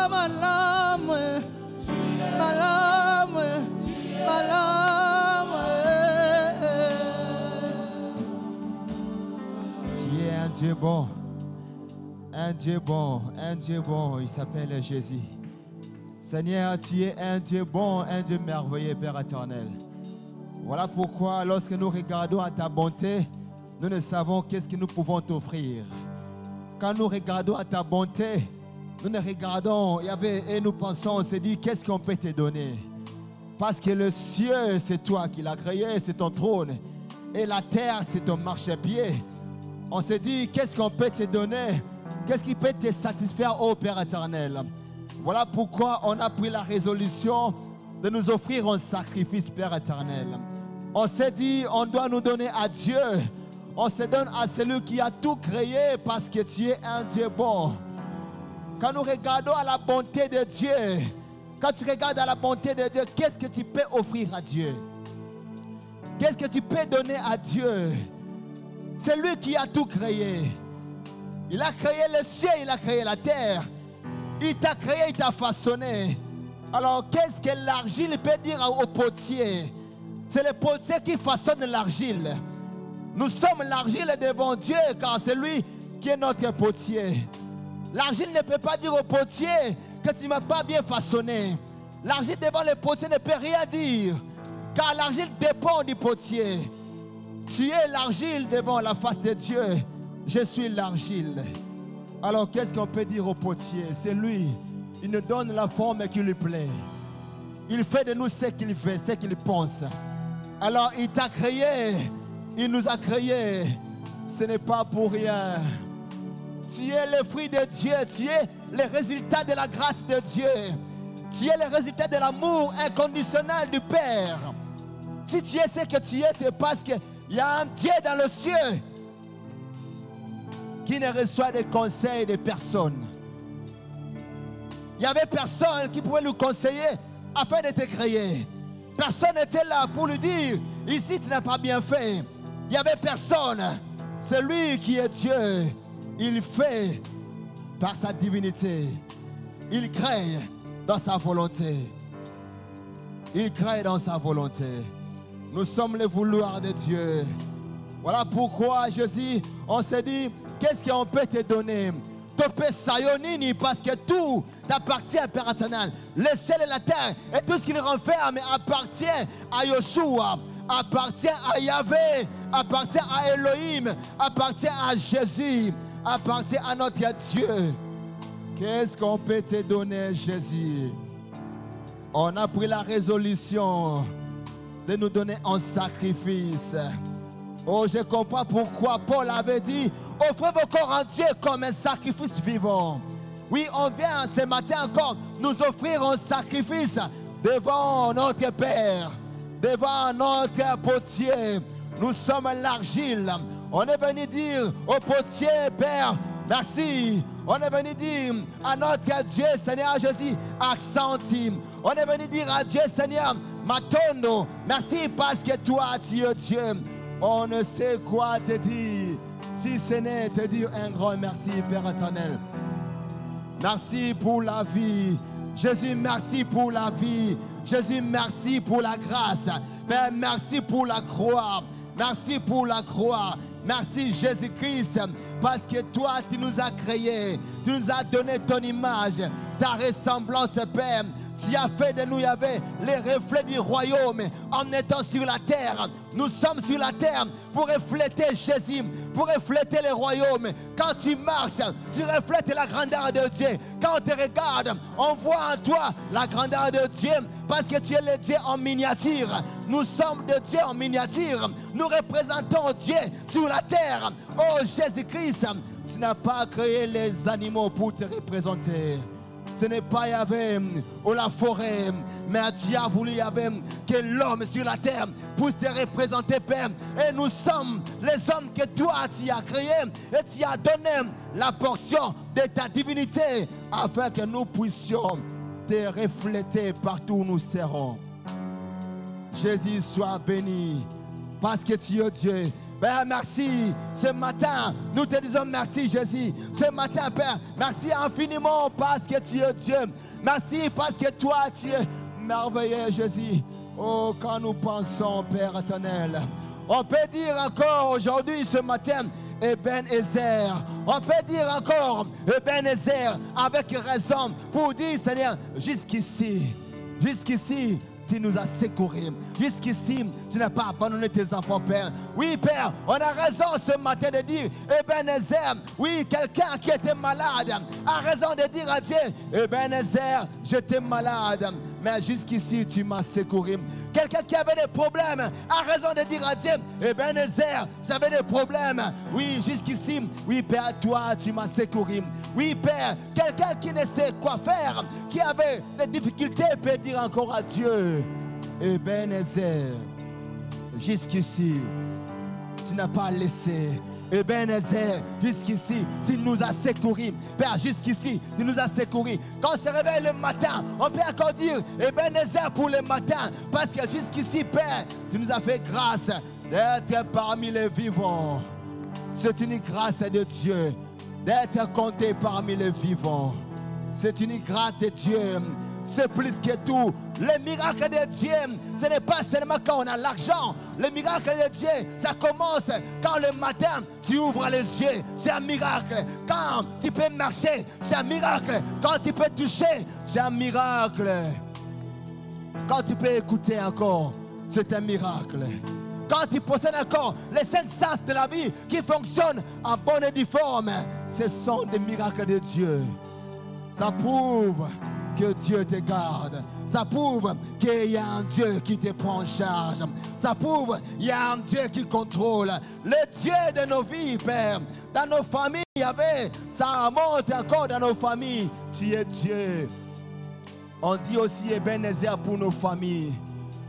ma lame, ma lame, ma lame. Tu es un Dieu bon, un Dieu bon, un Dieu bon. Il s'appelle Jésus. Seigneur, tu es un Dieu bon, un Dieu merveilleux, Père éternel. Voilà pourquoi, lorsque nous regardons à ta bonté, nous ne savons qu'est-ce que nous pouvons t'offrir. Quand nous regardons à ta bonté, nous ne regardons et nous pensons, on se dit, qu'est-ce qu'on peut te donner? Parce que le ciel, c'est toi qui l'as créé, c'est ton trône. Et la terre, c'est ton marchepied. On se dit, qu'est-ce qu'on peut te donner? Qu'est-ce qui peut te satisfaire, ô Père éternel? Voilà pourquoi on a pris la résolution de nous offrir un sacrifice, Père éternel. On s'est dit, on doit nous donner à Dieu. On se donne à celui qui a tout créé parce que tu es un Dieu bon. Quand nous regardons à la bonté de Dieu, quand tu regardes à la bonté de Dieu, qu'est-ce que tu peux offrir à Dieu? Qu'est-ce que tu peux donner à Dieu? C'est lui qui a tout créé. Il a créé le ciel, il a créé la terre. Il t'a créé, il t'a façonné. Alors, qu'est-ce que l'argile peut dire au potier? C'est le potier qui façonne l'argile. Nous sommes l'argile devant Dieu, car c'est lui qui est notre potier. L'argile ne peut pas dire au potier que tu ne m'as pas bien façonné. L'argile devant le potier ne peut rien dire, car l'argile dépend du potier. Tu es l'argile devant la face de Dieu. Je suis l'argile. Alors qu'est-ce qu'on peut dire au potier? C'est lui. Il nous donne la forme qui lui plaît. Il fait de nous ce qu'il fait, ce qu'il pense. Alors il t'a créé. Il nous a créés. Ce n'est pas pour rien. Tu es le fruit de Dieu. Tu es le résultat de la grâce de Dieu. Tu es le résultat de l'amour inconditionnel du Père. Si tu es ce que tu es, c'est parce qu'il y a un Dieu dans le ciel qui ne reçoit des conseils de personne. Il n'y avait personne qui pouvait lui conseiller afin de te créer. Personne n'était là pour lui dire, ici tu n'as pas bien fait. Il n'y avait personne. C'est lui qui est Dieu. Il fait par sa divinité. Il crée dans sa volonté. Il crée dans sa volonté. Nous sommes les vouloirs de Dieu. Voilà pourquoi Jésus, on s'est dit, qu'est-ce qu'on peut te donner? Topé Sayonini, parce que tout t'appartient, Père éternel. Le ciel et la terre et tout ce qui nous renferme appartient à Yeshua, appartient à Yahvé, appartient à Elohim, appartient à Jésus, appartient à notre Dieu. Qu'est-ce qu'on peut te donner, Jésus? On a pris la résolution de nous donner un sacrifice. Oh, je comprends pourquoi Paul avait dit, offrez vos corps en Dieu comme un sacrifice vivant. Oui, on vient ce matin encore nous offrir un sacrifice devant notre Père, devant notre potier. Nous sommes l'argile. On est venu dire au potier, Père, merci. On est venu dire à notre Dieu, Seigneur Jésus, accenti. On est venu dire à Dieu, Seigneur, Matondo, merci parce que toi, tu es Dieu. On ne sait quoi te dire, si ce n'est te dire un grand merci, Père éternel. Merci pour la vie. Jésus, merci pour la vie. Jésus, merci pour la grâce. Père, merci pour la croix. Merci pour la croix. Merci Jésus-Christ, parce que toi, tu nous as créés. Tu nous as donné ton image, ta ressemblance, Père. Tu as fait de nous, il y avait les reflets du royaume en étant sur la terre. Nous sommes sur la terre pour refléter Jésus, pour refléter le royaume. Quand tu marches, tu reflètes la grandeur de Dieu. Quand on te regarde, on voit en toi la grandeur de Dieu, parce que tu es le Dieu en miniature. Nous sommes de Dieu en miniature. Nous représentons Dieu sur la terre. Oh Jésus-Christ, tu n'as pas créé les animaux pour te représenter. Ce n'est pas Yahvé ou la forêt, mais Dieu a voulu Yahvé que l'homme sur la terre puisse te représenter, Père. Et nous sommes les hommes que toi tu as créés et tu as donné la portion de ta divinité afin que nous puissions te refléter partout où nous serons. Jésus soit béni parce que tu es Dieu. Père, merci. Ce matin, nous te disons merci, Jésus. Ce matin, Père, merci infiniment parce que tu es Dieu. Merci parce que toi, tu es merveilleux, Jésus. Oh, quand nous pensons, Père éternel, on peut dire encore aujourd'hui, ce matin, Ebenezer. On peut dire encore Ebenezer avec raison pour dire, Seigneur, jusqu'ici, tu nous as secourus. Jusqu'ici, tu n'as pas abandonné tes enfants, Père. Oui, Père, on a raison ce matin de dire Ebenezer. Oui, quelqu'un qui était malade a raison de dire à Dieu, Ebenezer, j'étais malade, mais jusqu'ici, tu m'as secouru. Quelqu'un qui avait des problèmes a raison de dire à Dieu, Ebenezer, j'avais des problèmes. Oui, jusqu'ici, oui, Père, toi, tu m'as secouru. Oui, Père, quelqu'un qui ne sait quoi faire, qui avait des difficultés, peut dire encore à Dieu, Ebenezer, jusqu'ici, tu n'as pas laissé. Ebenezer, jusqu'ici, tu nous as secourus. Père, jusqu'ici, tu nous as secourus. Quand on se réveille le matin, on peut encore dire Ebenezer pour le matin. Parce que jusqu'ici, Père, tu nous as fait grâce d'être parmi les vivants. C'est une grâce de Dieu d'être compté parmi les vivants. C'est une grâce de Dieu. C'est plus que tout. Le miracle de Dieu, ce n'est pas seulement quand on a l'argent. Le miracle de Dieu, ça commence quand le matin, tu ouvres les yeux. C'est un miracle. Quand tu peux marcher, c'est un miracle. Quand tu peux toucher, c'est un miracle. Quand tu peux écouter encore, c'est un miracle. Quand tu possèdes encore les 5 sens de la vie qui fonctionnent en bonne et due forme, ce sont des miracles de Dieu. Ça prouve que Dieu te garde. Ça prouve qu'il y a un Dieu qui te prend en charge. Ça prouve qu'il y a un Dieu qui contrôle. Le Dieu de nos vies, Père. Dans nos familles, il y avait, ça monte encore dans nos familles. Tu es Dieu. On dit aussi Ebenezer pour nos familles.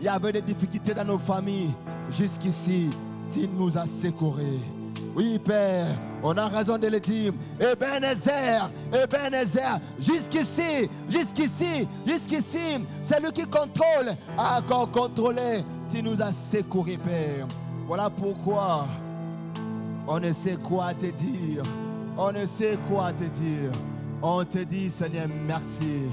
Il y avait des difficultés dans nos familles. Jusqu'ici, tu nous as secourus. Oui, Père, on a raison de le dire. Ebenezer, Ebenezer, jusqu'ici, c'est lui qui contrôle. A encore contrôlé, tu nous as secourus, Père. Voilà pourquoi on ne sait quoi te dire. On ne sait quoi te dire. On te dit, Seigneur, merci.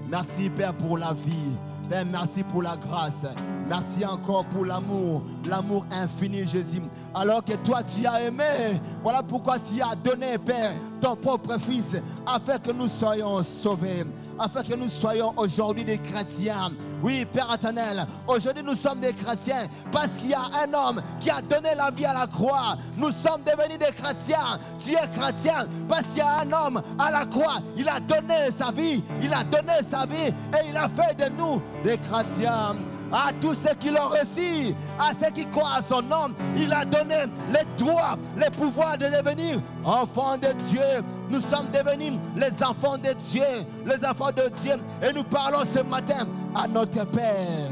Merci, Père, pour la vie. Père, merci pour la grâce. Merci encore pour l'amour. L'amour infini, Jésus. Alors que toi, tu as aimé. Voilà pourquoi tu as donné, Père, ton propre Fils, afin que nous soyons sauvés. Afin que nous soyons aujourd'hui des chrétiens. Oui, Père éternel, aujourd'hui nous sommes des chrétiens parce qu'il y a un homme qui a donné la vie à la croix. Nous sommes devenus des chrétiens. Tu es chrétien parce qu'il y a un homme à la croix. Il a donné sa vie. Il a donné sa vie et il a fait de nous des chrétiens. À tous ceux qui l'ont reçu, à ceux qui croient à son nom, il a donné les droits, les pouvoirs de devenir enfants de Dieu. Nous sommes devenus les enfants de Dieu, les enfants de Dieu. Et nous parlons ce matin à notre Père.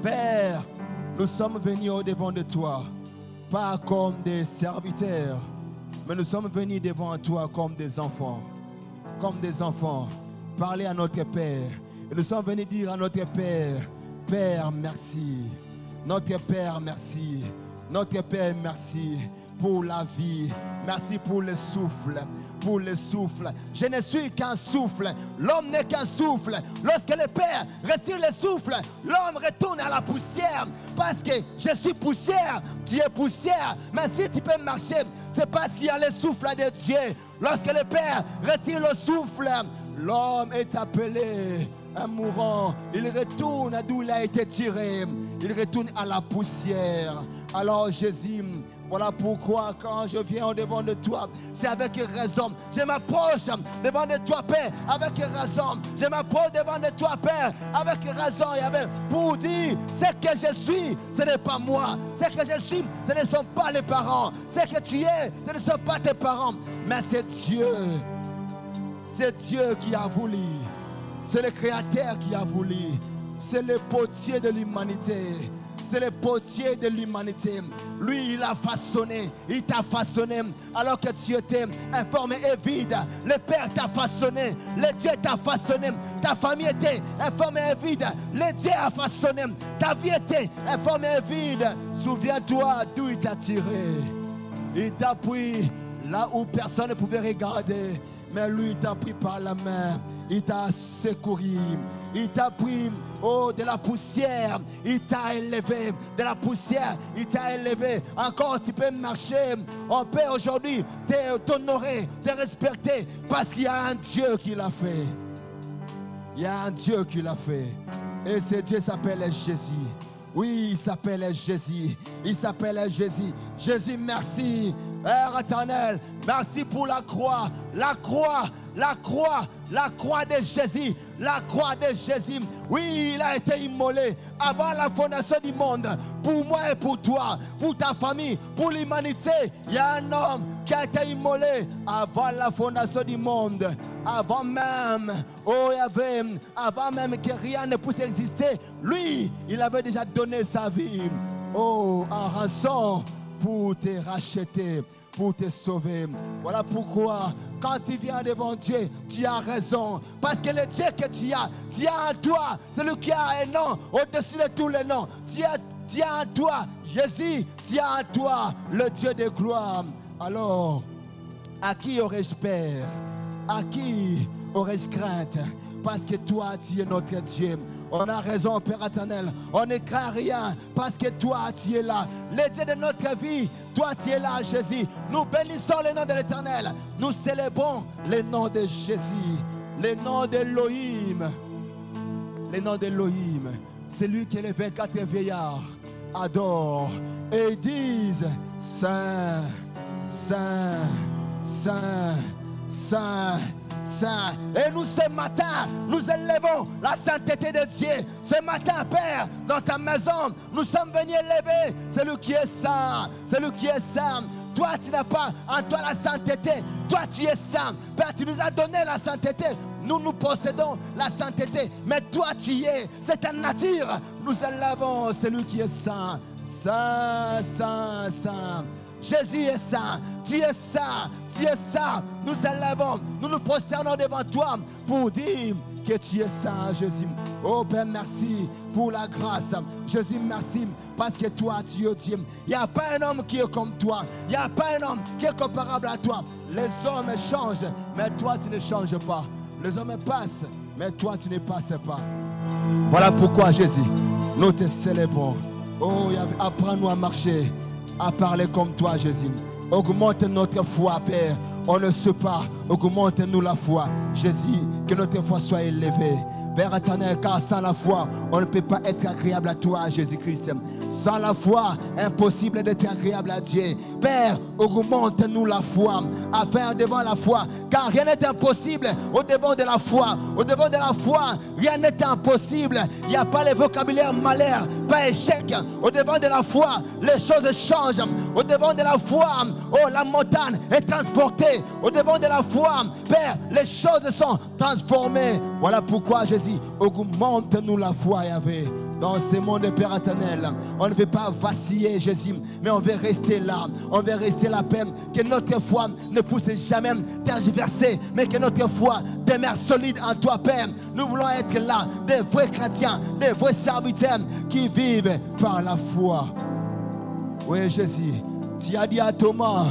Père, nous sommes venus au-devant de toi, pas comme des serviteurs, mais nous sommes venus devant toi comme des enfants. Comme des enfants. Parler à notre Père. Et nous sommes venus dire à notre Père, Père, merci. Notre Père, merci. Notre Père, merci pour la vie. Merci pour le souffle. Pour le souffle. Je ne suis qu'un souffle. L'homme n'est qu'un souffle. Lorsque le Père retire le souffle, l'homme retourne à la poussière. Parce que je suis poussière. Tu es poussière. Mais si tu peux marcher, c'est parce qu'il y a le souffle de Dieu. Lorsque le Père retire le souffle, l'homme est appelé un mourant. Il retourne d'où il a été tiré. Il retourne à la poussière. Alors Jésus, voilà pourquoi quand je viens au-devant de toi, c'est avec raison. Je m'approche devant de toi, Père, avec raison. Je m'approche devant de toi, Père, avec raison et avec pour dire ce que je suis, ce n'est pas moi. Ce que je suis, ce ne sont pas les parents. Ce que tu es, ce ne sont pas tes parents, mais c'est Dieu. C'est Dieu qui a voulu. C'est le Créateur qui a voulu. C'est le potier de l'humanité. c'est le potier de l'humanité. Lui, il a façonné, il t'a façonné alors que tu étais informé et vide. Le Père t'a façonné, le Dieu t'a façonné. Ta famille était informée et vide. Le Dieu a façonné. Ta vie était informée et vide. Souviens-toi d'où il t'a tiré. Il t'a pris là où personne ne pouvait regarder. Mais lui, il t'a pris par la main. Il t'a secouru. Il t'a pris de la poussière. Il t'a élevé. De la poussière, il t'a élevé. Encore, tu peux marcher. On peut aujourd'hui t'honorer, te respecter. Parce qu'il y a un Dieu qui l'a fait. Il y a un Dieu qui l'a fait. Et ce Dieu s'appelle Jésus. Oui, il s'appelle Jésus. Il s'appelle Jésus. Jésus, merci. Père éternel, merci pour la croix. La croix, la croix, la croix de Jésus. La croix de Jésus. Oui, il a été immolé avant la fondation du monde. Pour moi et pour toi, pour ta famille, pour l'humanité. Il y a un homme qui a été immolé avant la fondation du monde. Avant même, avant même que rien ne puisse exister. Lui, il avait déjà donné sa vie. En rançon pour te racheter, pour te sauver. Voilà pourquoi, quand tu viens devant Dieu, tu as raison. Parce que le Dieu que tu as en toi, c'est lui qui a un nom au-dessus de tous les noms. Tu as en toi, Jésus, tu as en toi le Dieu de gloire. Alors, à qui aurais-je peur? À qui aurais-je crainte? Parce que toi, tu es notre Dieu. On a raison, Père éternel. On ne craint rien parce que toi, tu es là. Le Dieu de notre vie, toi, tu es là, Jésus. Nous bénissons le nom de l'Éternel. Nous célébrons le nom de Jésus. Le nom d'Élohim. Le nom d'Élohim. C'est lui que les 24 vieillards adorent. Et ils disent, Saint, Saint, Saint, Saint, Saint. Et nous ce matin, nous élevons la sainteté de Dieu. Ce matin, Père, dans ta maison, nous sommes venus élever celui qui est saint, celui qui est saint. Toi, tu n'as pas en toi la sainteté. Toi, tu es saint. Père, tu nous as donné la sainteté. Nous, nous possédons la sainteté. Mais toi, tu es. C'est ta nature. Nous élevons celui qui est saint. Saint, saint, saint. Jésus est saint, tu es saint, tu es saint. Nous élevons, nous nous prosternons devant toi pour dire que tu es saint, Jésus. Oh Père, merci pour la grâce. Jésus, merci parce que toi, tu es Dieu. Il n'y a pas un homme qui est comme toi. Il n'y a pas un homme qui est comparable à toi. Les hommes changent, mais toi, tu ne changes pas. Les hommes passent, mais toi, tu ne passes pas. Voilà pourquoi, Jésus, nous te célébrons. Oh, apprends-nous à marcher, à parler comme toi, Jésus. Augmente notre foi, Père. On ne sait pas. Augmente-nous la foi. Jésus, que notre foi soit élevée. Père éternel, car sans la foi, on ne peut pas être agréable à toi, Jésus-Christ. Sans la foi, impossible d'être agréable à Dieu. Père, augmente-nous la foi, afin devant la foi, car rien n'est impossible au devant de la foi. Au devant de la foi, rien n'est impossible. Il n'y a pas le vocabulaire malheur, pas échec. Au devant de la foi, les choses changent. Au devant de la foi, oh, la montagne est transportée. Au devant de la foi, Père, les choses sont transformées. Voilà pourquoi, Jésus, augmente-nous la foi, Yahvé. Dans ce monde, Père éternel, on ne veut pas vaciller, Jésus, mais on veut rester là. On veut rester la peine. Que notre foi ne pousse jamais tergiverser, mais que notre foi demeure solide en toi, Père. Nous voulons être là, des vrais chrétiens, des vrais serviteurs qui vivent par la foi. Oui, Jésus, tu as dit à Thomas,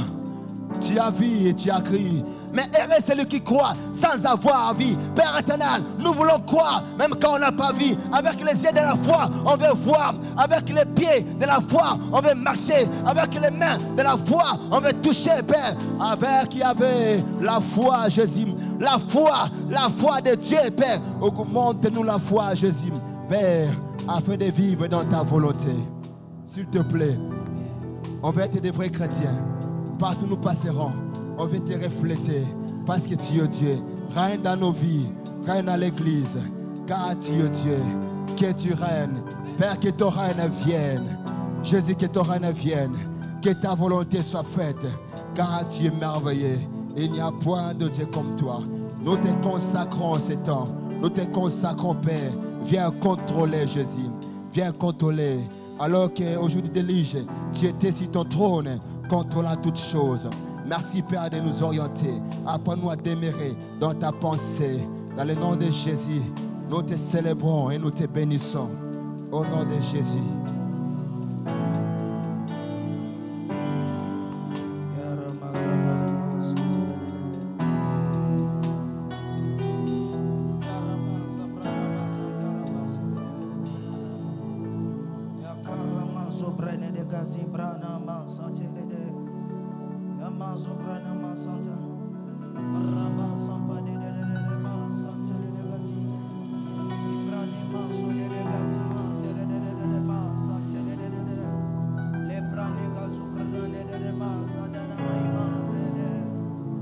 tu as vu et tu as crié. Mais heureux celui qui croit sans avoir vie. Père éternel, nous voulons croire même quand on n'a pas vu. Avec les yeux de la foi, on veut voir. Avec les pieds de la foi, on veut marcher. Avec les mains de la foi, on veut toucher, Père. Avec il y avait la foi, Jésus. La foi de Dieu, Père. Augmente-nous la foi, Jésus. Père, afin de vivre dans ta volonté. S'il te plaît, on veut être des vrais chrétiens. Partout nous passerons, on veut te refléter parce que tu es Dieu. Règne dans nos vies, règne dans l'église, car tu es Dieu. Que tu règnes, Père, que ton règne vienne. Jésus, que ton règne vienne, que ta volonté soit faite, car tu es merveilleux. Il n'y a point de Dieu comme toi. Nous te consacrons ce temps, nous te consacrons, Père. Viens contrôler, Jésus. Viens contrôler Alors qu'aujourd'hui délige, tu étais sur ton trône, contrôlant toutes choses. Merci Père de nous orienter. Apprends-nous à demeurer dans ta pensée. Dans le nom de Jésus, nous te célébrons et nous te bénissons. Au nom de Jésus.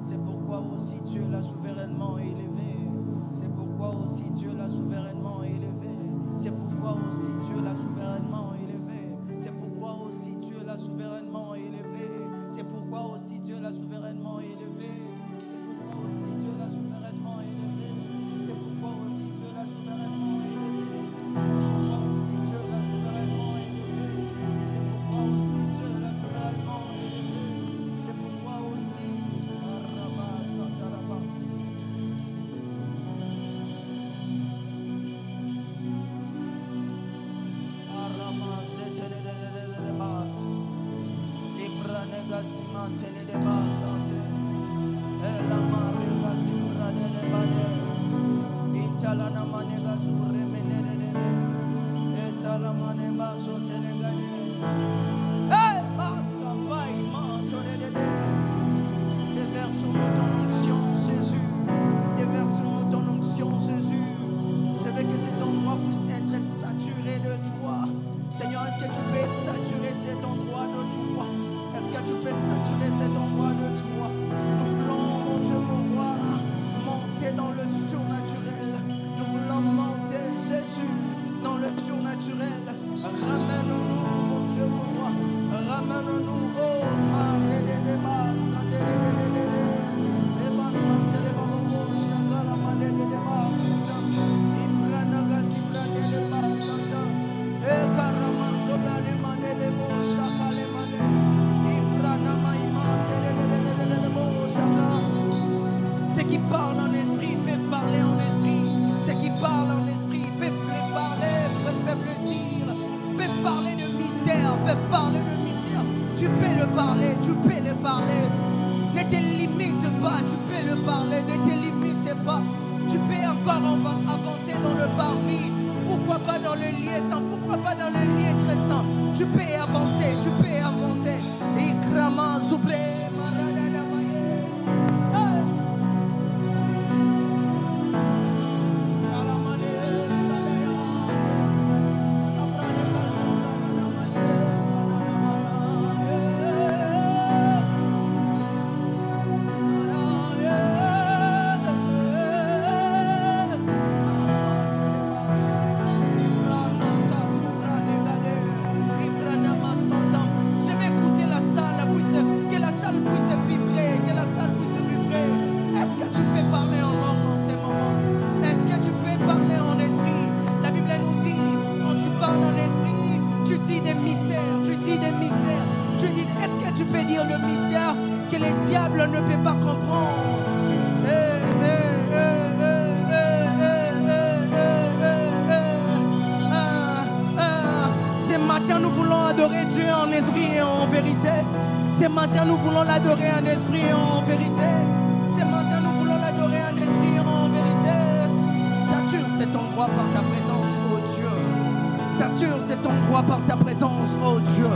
C'est pourquoi aussi Dieu l'a souverainement élevé. C'est pourquoi aussi Dieu l'a souverainement élevé. C'est pourquoi aussi Dieu l'a souverainement élevé. C'est pourquoi aussi Dieu l'a souverainement élevé. C'est pourquoi aussi Dieu l'a souverainement élevé. C'est pourquoi aussi Dieu l'a souverainement élevé. C'est pourquoi aussi Dieu l'a souverainement élevé. C'est pourquoi aussi Dieu l'a souverainement élevé. C'est pourquoi aussi Dieu l'a souverainement élevé. C'est pourquoi aussi Araba Santaraba. Arama Zetelebas. Libranega Simantele de Basante. Elamarega Simra de Bade. Intalana Manega Surre Menede. Etalamane Baso Telegade. Hey, Bassa Vai Mantole. Déverse-nous ton onction, Jésus. Déverse-nous ton onction, Jésus. Je veux que cet endroit puisse être saturé de toi. Seigneur, est-ce que tu peux saturer cet endroit de toi? Est-ce que tu peux saturer cet endroit de toi? Nous voulons, mon Dieu, mon roi, monter dans le surnaturel. Nous voulons monter, Jésus, dans le surnaturel. Ramène-nous, mon Dieu, mon roi. Ramène-nous, oh, Marie de Bas, ce qui parle en esprit peut parler en esprit. Ce qui parle en esprit peut parler, peut le dire, peut parler de mystère, peut parler de mystère. Tu peux le parler, tu peux le parler. Ne te limite pas, tu peux le parler, ne te limite pas. Tu peux encore avancer dans le parvis. Pourquoi pas dans le lieu saint? Pourquoi pas dans le lieu très saint? Tu peux avancer, tu peux avancer. Ikrama Zoublé. Ce matin, nous voulons l'adorer en esprit et en vérité. Ce matin, nous voulons l'adorer en esprit et en vérité. Sature cet endroit par ta présence, oh Dieu. Sature cet endroit par ta présence, oh Dieu.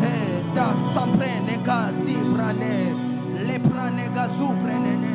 Et da samprene gazi brane, le prane gazu brene.